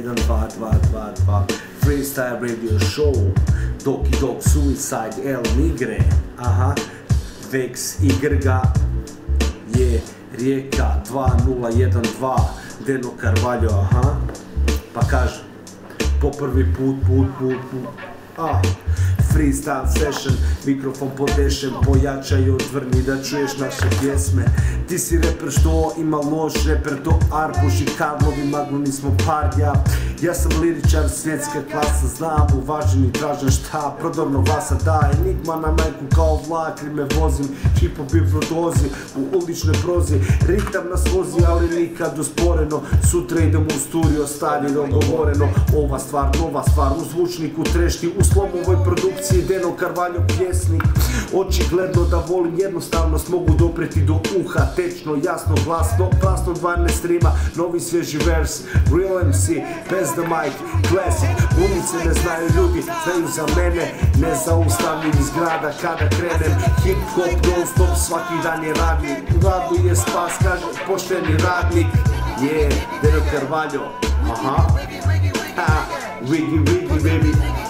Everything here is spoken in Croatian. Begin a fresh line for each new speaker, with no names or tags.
1, 2, 2, 2, 2 Freestyle radio show Doki Dog Suicide El Nigre aha Vex i Grga je Rijeka 2012 Deno Carvalho aha pa kaže po prvi put Freestyle session, mikrofon podešem, pojačaj odvrni da čuješ naše pjesme. Ti si reper što ima loš repertoar, Boži Karlovi, Magnu nismo pardja. Ja sam liričar svjetske klase, znam, uvažen i tražen šta, prodorno glasa daje, enigma na majku kao vlak, me vozim, čipo bifrodozi, u uličnoj prozi, ritam nas vozi, ali nikad usporeno, sutra idem u studio, stari dogovoreno, ova stvar, nova stvar, u zvučniku trešti, u slomovoj produkciji, Deno Carvalho pjesnik, očigledno da volim jednostavnost, mogu dopreti do uha, tečno, jasno, glasno, 12 rima, novi svježi vers, Real MC, bez the mic, classic, ulice ne znaju ljudi, znaju za mene, nezaustavljiv iz grada kada krenem, hip hop non stop, svaki dan je radnik, u radu je spas, kaže pošteni radnik, Deno Carvalho, aha, wiggy wiggy baby.